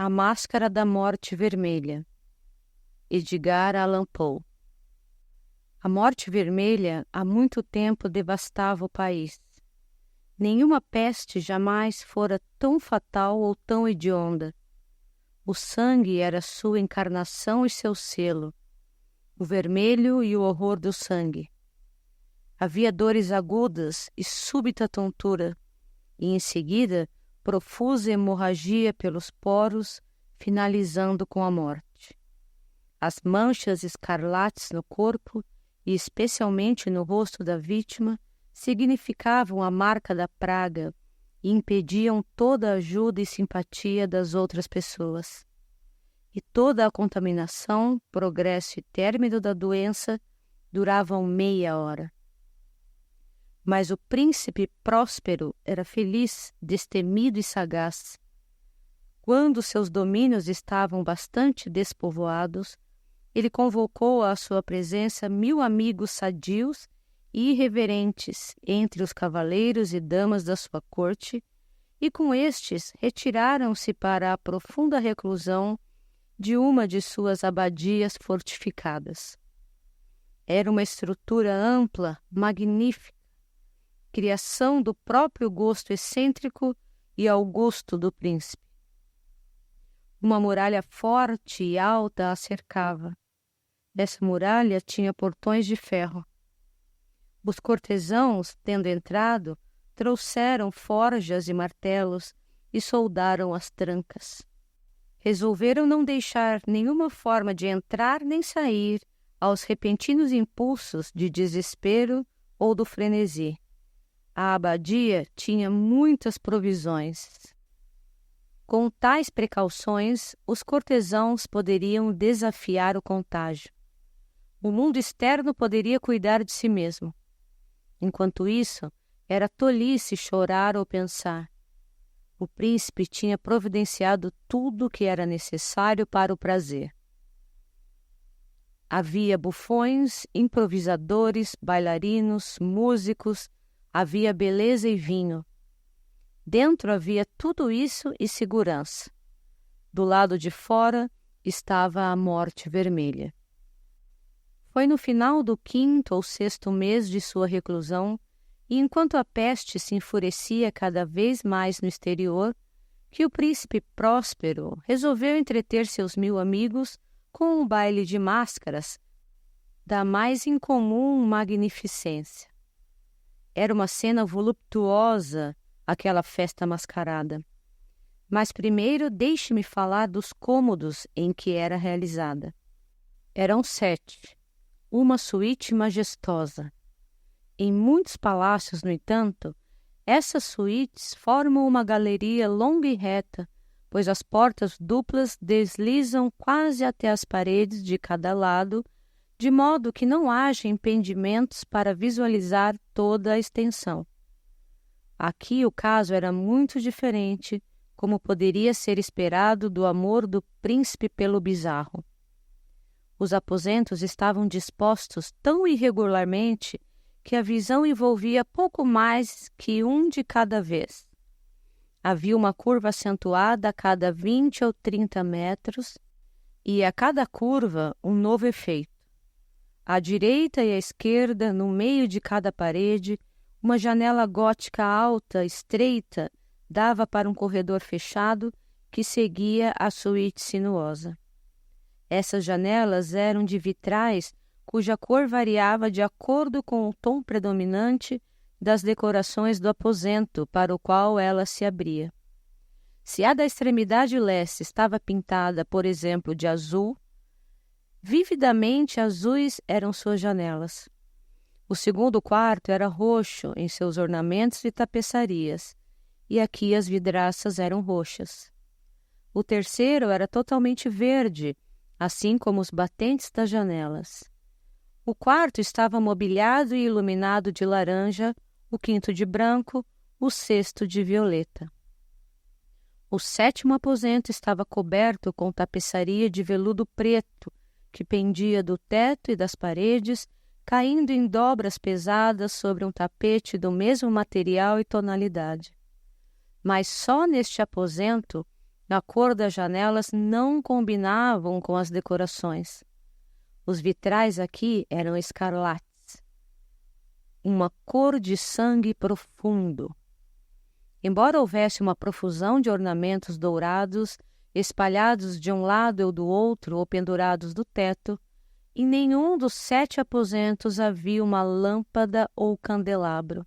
A Máscara da Morte Vermelha, Edgar Allan Poe. A morte vermelha há muito tempo devastava o país. Nenhuma peste jamais fora tão fatal ou tão hedionda. O sangue era sua encarnação e seu selo, o vermelho e o horror do sangue. Havia dores agudas e súbita tontura, e em seguida profusa hemorragia pelos poros, finalizando com a morte. As manchas escarlates no corpo, e especialmente no rosto da vítima, significavam a marca da praga e impediam toda a ajuda e simpatia das outras pessoas. E toda a contaminação, progresso e término da doença duravam meia hora. Mas o príncipe próspero era feliz, destemido e sagaz. Quando seus domínios estavam bastante despovoados, ele convocou à sua presença 1000 amigos sadios e irreverentes entre os cavaleiros e damas da sua corte, e com estes retiraram-se para a profunda reclusão de uma de suas abadias fortificadas. Era uma estrutura ampla, magnífica, criação do próprio gosto excêntrico e augusto do príncipe. Uma muralha forte e alta a cercava. Essa muralha tinha portões de ferro. Os cortesãos, tendo entrado, trouxeram forjas e martelos e soldaram as trancas. Resolveram não deixar nenhuma forma de entrar nem sair aos repentinos impulsos de desespero ou do frenesi. A abadia tinha muitas provisões. Com tais precauções, os cortesãos poderiam desafiar o contágio. O mundo externo poderia cuidar de si mesmo. Enquanto isso, era tolice chorar ou pensar. O príncipe tinha providenciado tudo o que era necessário para o prazer. Havia bufões, improvisadores, bailarinos, músicos, havia beleza e vinho. Dentro havia tudo isso e segurança. Do lado de fora estava a morte vermelha. Foi no final do 5º ou 6º mês de sua reclusão, e enquanto a peste se enfurecia cada vez mais no exterior, que o príncipe próspero resolveu entreter seus 1000 amigos com um baile de máscaras da mais incomum magnificência. Era uma cena voluptuosa, aquela festa mascarada. Mas primeiro deixe-me falar dos cômodos em que era realizada. Eram 7, uma suíte majestosa. Em muitos palácios, no entanto, essas suítes formam uma galeria longa e reta, pois as portas duplas deslizam quase até as paredes de cada lado, de modo que não haja impedimentos para visualizar toda a extensão. Aqui o caso era muito diferente, como poderia ser esperado do amor do príncipe pelo bizarro. Os aposentos estavam dispostos tão irregularmente que a visão envolvia pouco mais que um de cada vez. Havia uma curva acentuada a cada 20 ou 30 metros, e a cada curva um novo efeito. À direita e à esquerda, no meio de cada parede, uma janela gótica alta, estreita, dava para um corredor fechado que seguia a suíte sinuosa. Essas janelas eram de vitrais cuja cor variava de acordo com o tom predominante das decorações do aposento para o qual ela se abria. Se a da extremidade leste estava pintada, por exemplo, de azul, vividamente azuis eram suas janelas. O segundo quarto era roxo em seus ornamentos e tapeçarias, e aqui as vidraças eram roxas. O terceiro era totalmente verde, assim como os batentes das janelas. O quarto estava mobiliado e iluminado de laranja, o 5º de branco, o 6º de violeta. O 7º aposento estava coberto com tapeçaria de veludo preto, que pendia do teto e das paredes, caindo em dobras pesadas sobre um tapete do mesmo material e tonalidade. Mas só neste aposento A cor das janelas não combinavam com as decorações. Os vitrais aqui eram escarlates, uma cor de sangue profundo. Embora houvesse uma profusão de ornamentos dourados, espalhados de um lado ou do outro ou pendurados do teto, em nenhum dos 7 aposentos havia uma lâmpada ou candelabro.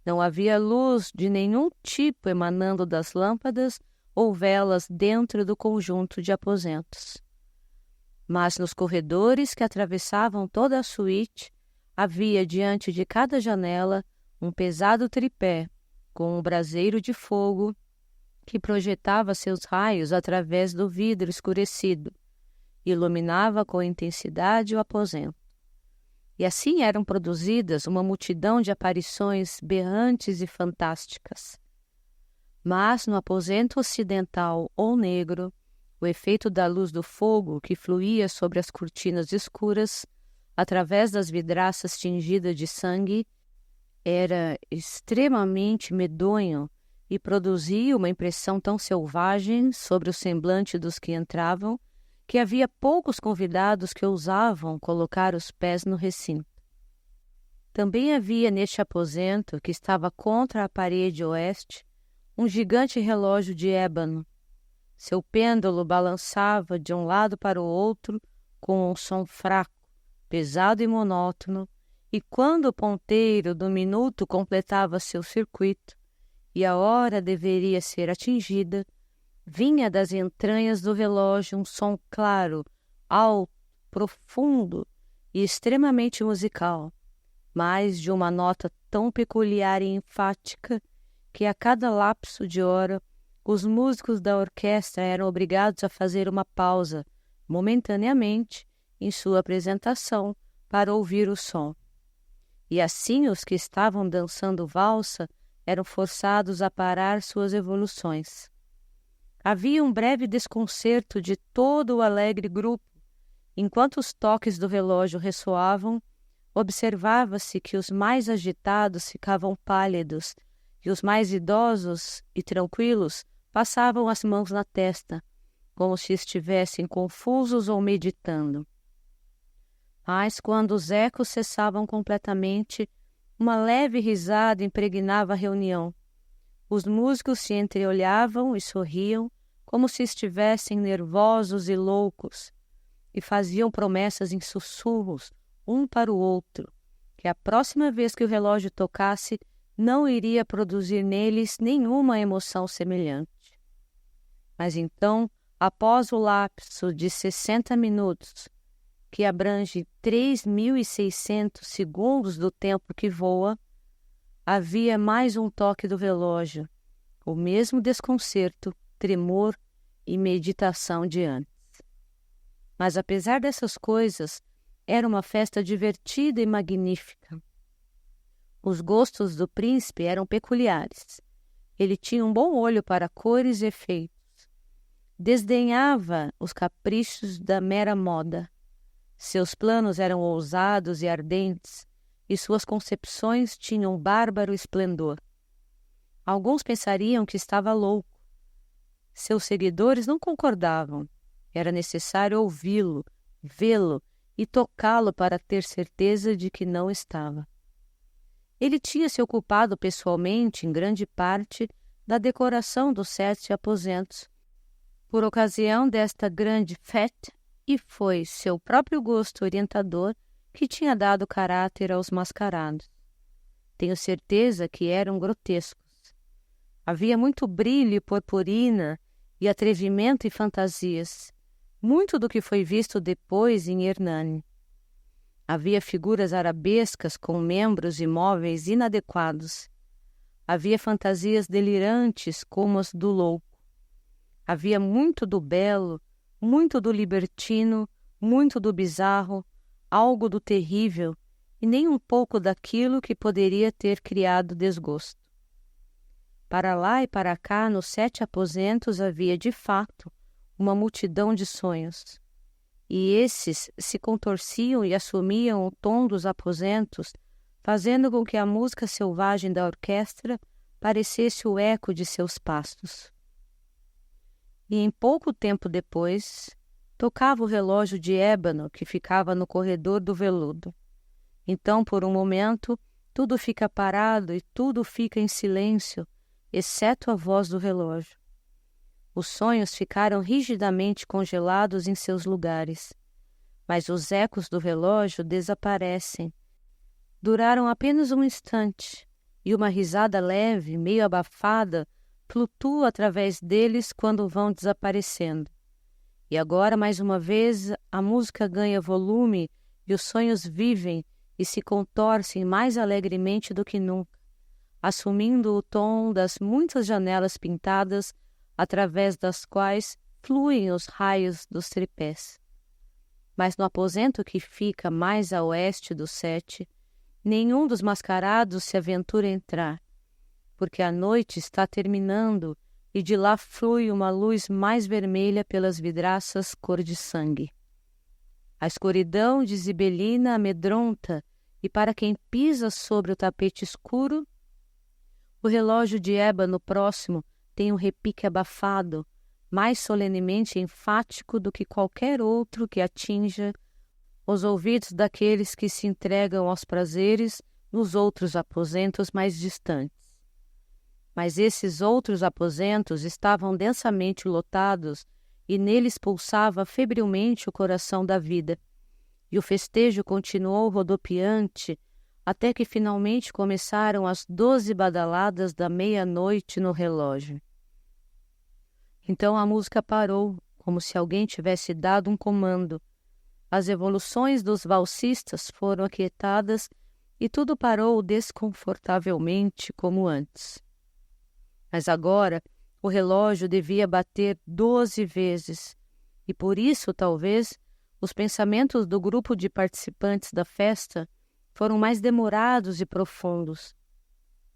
Não havia luz de nenhum tipo emanando das lâmpadas ou velas dentro do conjunto de aposentos. Mas nos corredores que atravessavam toda a suíte, havia diante de cada janela um pesado tripé com um braseiro de fogo que projetava seus raios através do vidro escurecido, e iluminava com intensidade o aposento. E assim eram produzidas uma multidão de aparições berrantes e fantásticas. Mas no aposento ocidental ou negro, o efeito da luz do fogo que fluía sobre as cortinas escuras, através das vidraças tingidas de sangue, era extremamente medonho e produzia uma impressão tão selvagem sobre o semblante dos que entravam, que havia poucos convidados que ousavam colocar os pés no recinto. Também havia neste aposento, que estava contra a parede oeste, um gigante relógio de ébano. Seu pêndulo balançava de um lado para o outro com um som fraco, pesado e monótono, e quando o ponteiro do minuto completava seu circuito e a hora deveria ser atingida, vinha das entranhas do relógio um som claro, alto, profundo e extremamente musical, mas de uma nota tão peculiar e enfática que a cada lapso de hora os músicos da orquestra eram obrigados a fazer uma pausa, momentaneamente, em sua apresentação, para ouvir o som. E assim os que estavam dançando valsa eram forçados a parar suas evoluções. Havia um breve desconcerto de todo o alegre grupo. Enquanto os toques do relógio ressoavam, observava-se que os mais agitados ficavam pálidos e os mais idosos e tranquilos passavam as mãos na testa, como se estivessem confusos ou meditando. Mas quando os ecos cessavam completamente, uma leve risada impregnava a reunião. Os músicos se entreolhavam e sorriam, como se estivessem nervosos e loucos, e faziam promessas em sussurros, um para o outro, que a próxima vez que o relógio tocasse, não iria produzir neles nenhuma emoção semelhante. Mas então, após o lapso de 60 minutos, que abrange 3.600 segundos do tempo que voa, havia mais um toque do relógio, o mesmo desconcerto, tremor e meditação de antes. Mas apesar dessas coisas, era uma festa divertida e magnífica. Os gostos do príncipe eram peculiares. Ele tinha um bom olho para cores e efeitos. Desdenhava os caprichos da mera moda. Seus planos eram ousados e ardentes, e suas concepções tinham bárbaro esplendor. Alguns pensariam que estava louco. Seus seguidores não concordavam. Era necessário ouvi-lo, vê-lo e tocá-lo para ter certeza de que não estava. Ele tinha se ocupado pessoalmente, em grande parte, da decoração dos 7 aposentos, por ocasião desta grande fête, e foi seu próprio gosto orientador que tinha dado caráter aos mascarados. Tenho certeza que eram grotescos. Havia muito brilho e purpurina e atrevimento e fantasias, muito do que foi visto depois em Hernani. Havia figuras arabescas com membros e móveis inadequados. Havia fantasias delirantes como as do louco. Havia muito do belo, muito do libertino, muito do bizarro, algo do terrível e nem um pouco daquilo que poderia ter criado desgosto. Para lá e para cá, nos 7 aposentos, havia, de fato, uma multidão de sonhos. E esses se contorciam e assumiam o tom dos aposentos, fazendo com que a música selvagem da orquestra parecesse o eco de seus passos. e em pouco tempo depois tocava o relógio de ébano que ficava no corredor do veludo. Então, por um momento, tudo fica parado e tudo fica em silêncio, exceto a voz do relógio. Os sonhos ficaram rigidamente congelados em seus lugares, mas os ecos do relógio desaparecem. Duraram apenas um instante, e uma risada leve, meio abafada, flutua através deles quando vão desaparecendo. E agora, mais uma vez, a música ganha volume e os sonhos vivem e se contorcem mais alegremente do que nunca, assumindo o tom das muitas janelas pintadas através das quais fluem os raios dos tripés. Mas no aposento que fica mais a oeste do 7, nenhum dos mascarados se aventura a entrar, porque a noite está terminando e de lá flui uma luz mais vermelha pelas vidraças cor de sangue. A escuridão de Zibelina amedronta, e para quem pisa sobre o tapete escuro, o relógio de ébano próximo tem um repique abafado, mais solenemente enfático do que qualquer outro que atinja os ouvidos daqueles que se entregam aos prazeres nos outros aposentos mais distantes. Mas esses outros aposentos estavam densamente lotados e neles pulsava febrilmente o coração da vida. E o festejo continuou rodopiante até que finalmente começaram as 12 badaladas da meia-noite no relógio. Então a música parou, como se alguém tivesse dado um comando. As evoluções dos valsistas foram aquietadas e tudo parou desconfortavelmente como antes. Mas agora o relógio devia bater 12 vezes, e por isso, talvez, os pensamentos do grupo de participantes da festa foram mais demorados e profundos.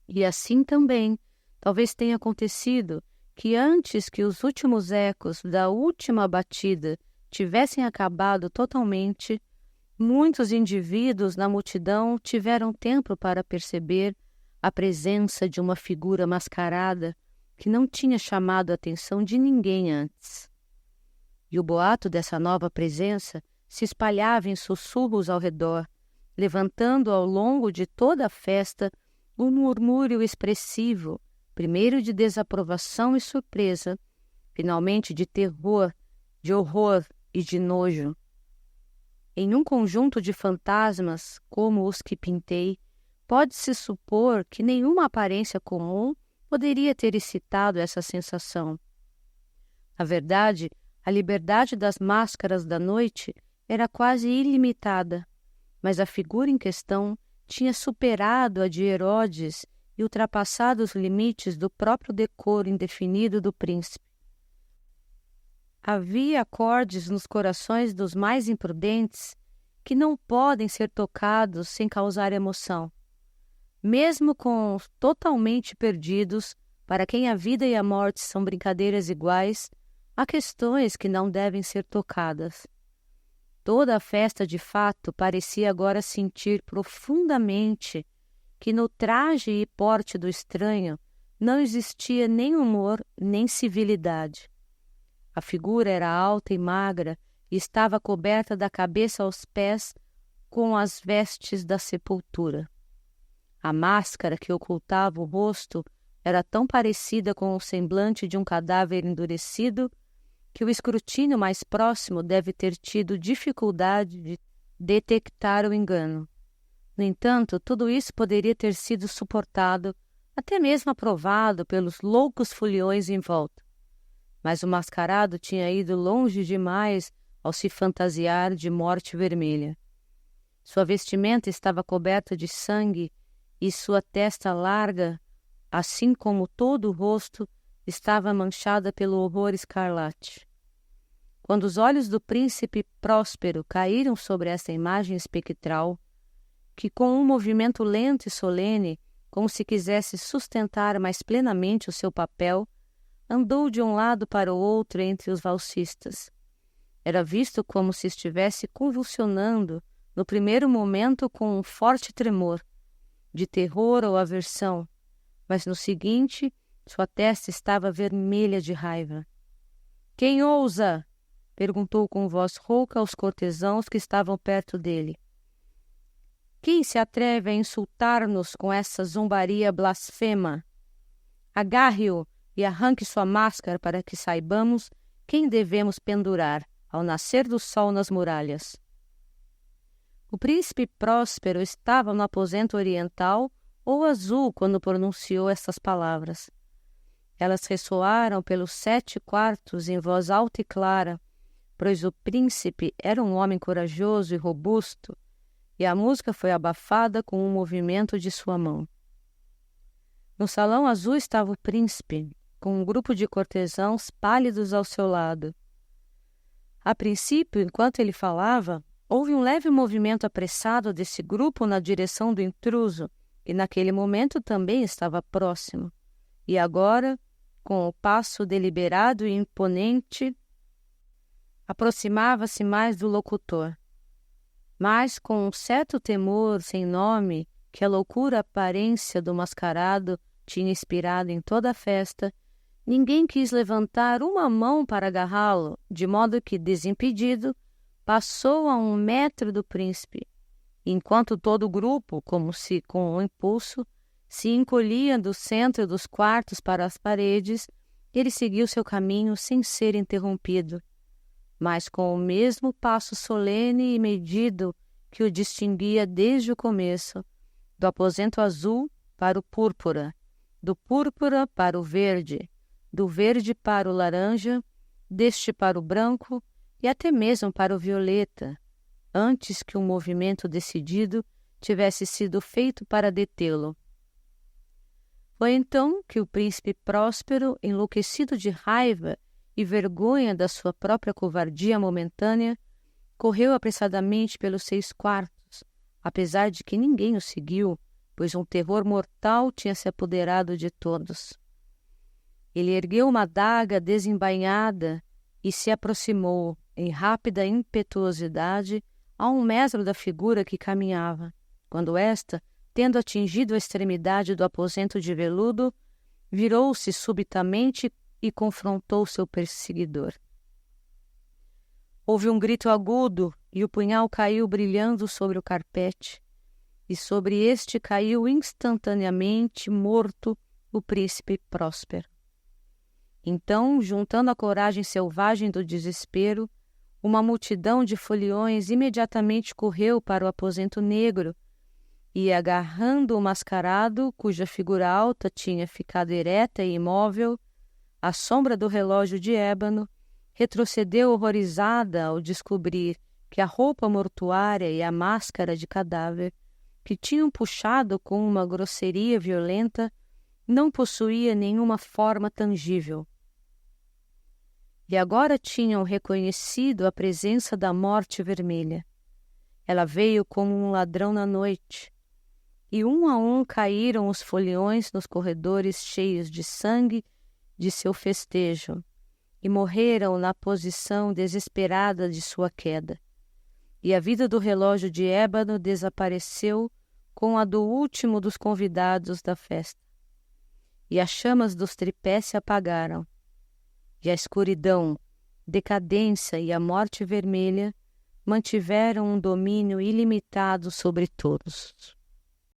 E assim também, talvez tenha acontecido que antes que os últimos ecos da última batida tivessem acabado totalmente, muitos indivíduos na multidão tiveram tempo para perceber a presença de uma figura mascarada que não tinha chamado a atenção de ninguém antes. E o boato dessa nova presença se espalhava em sussurros ao redor, levantando ao longo de toda a festa um murmúrio expressivo, primeiro de desaprovação e surpresa, finalmente de terror, de horror e de nojo. Em um conjunto de fantasmas, como os que pintei, pode-se supor que nenhuma aparência comum poderia ter excitado essa sensação. Na verdade, a liberdade das máscaras da noite era quase ilimitada, mas a figura em questão tinha superado a de Herodes e ultrapassado os limites do próprio decoro indefinido do príncipe. Havia acordes nos corações dos mais imprudentes que não podem ser tocados sem causar emoção. Mesmo com os totalmente perdidos, para quem a vida e a morte são brincadeiras iguais, há questões que não devem ser tocadas. Toda a festa, de fato, parecia agora sentir profundamente que no traje e porte do estranho não existia nem humor nem civilidade. A figura era alta e magra e estava coberta da cabeça aos pés com as vestes da sepultura. A máscara que ocultava o rosto era tão parecida com o semblante de um cadáver endurecido que o escrutínio mais próximo deve ter tido dificuldade de detectar o engano. No entanto, tudo isso poderia ter sido suportado, até mesmo aprovado pelos loucos foliões em volta. Mas o mascarado tinha ido longe demais ao se fantasiar de morte vermelha. Sua vestimenta estava coberta de sangue e sua testa larga, assim como todo o rosto, estava manchada pelo horror escarlate. Quando os olhos do príncipe Próspero caíram sobre essa imagem espectral, que com um movimento lento e solene, como se quisesse sustentar mais plenamente o seu papel, andou de um lado para o outro entre os valsistas. Era visto como se estivesse convulsionando, no primeiro momento com um forte tremor, de terror ou aversão, mas no seguinte, sua testa estava vermelha de raiva. Quem ousa? Perguntou com voz rouca aos cortesãos que estavam perto dele. Quem se atreve a insultar-nos com essa zombaria blasfema? Agarre-o e arranque sua máscara para que saibamos quem devemos pendurar ao nascer do sol nas muralhas. O príncipe Próspero estava no aposento oriental ou azul quando pronunciou estas palavras. Elas ressoaram pelos 7 quartos em voz alta e clara, pois o príncipe era um homem corajoso e robusto, e a música foi abafada com um movimento de sua mão. No salão azul estava o príncipe, com um grupo de cortesãos pálidos ao seu lado. A princípio, enquanto ele falava, houve um leve movimento apressado desse grupo na direção do intruso, que naquele momento também estava próximo. E agora, com o passo deliberado e imponente, aproximava-se mais do locutor. Mas, com um certo temor sem nome que a loucura aparência do mascarado tinha inspirado em toda a festa, ninguém quis levantar uma mão para agarrá-lo, de modo que, desimpedido, passou a 1 metro do príncipe, enquanto todo o grupo, como se com um impulso, se encolhia do centro dos quartos para as paredes, ele seguiu seu caminho sem ser interrompido, mas com o mesmo passo solene e medido que o distinguia desde o começo, do aposento azul para o púrpura, do púrpura para o verde, do verde para o laranja, deste para o branco e até mesmo para o violeta, antes que um movimento decidido tivesse sido feito para detê-lo. Foi então que o príncipe Próspero, enlouquecido de raiva e vergonha da sua própria covardia momentânea, correu apressadamente pelos 6 quartos, apesar de que ninguém o seguiu, pois um terror mortal tinha se apoderado de todos. Ele ergueu uma adaga desembainhada e se aproximou, em rápida impetuosidade, a 1 metro da figura que caminhava, quando esta, tendo atingido a extremidade do aposento de veludo, virou-se subitamente e confrontou seu perseguidor. Houve um grito agudo e o punhal caiu brilhando sobre o carpete, e sobre este caiu instantaneamente morto o príncipe Próspero. Então, juntando a coragem selvagem do desespero, uma multidão de foliões imediatamente correu para o aposento negro e, agarrando o mascarado, cuja figura alta tinha ficado ereta e imóvel, à sombra do relógio de ébano, retrocedeu horrorizada ao descobrir que a roupa mortuária e a máscara de cadáver, que tinham puxado com uma grosseria violenta, não possuía nenhuma forma tangível. E agora tinham reconhecido a presença da morte vermelha. Ela veio como um ladrão na noite, e um a um caíram os foliões nos corredores cheios de sangue de seu festejo, e morreram na posição desesperada de sua queda. E a vida do relógio de ébano desapareceu com a do último dos convidados da festa. E as chamas dos tripés se apagaram, e a escuridão, decadência e a morte vermelha mantiveram um domínio ilimitado sobre todos.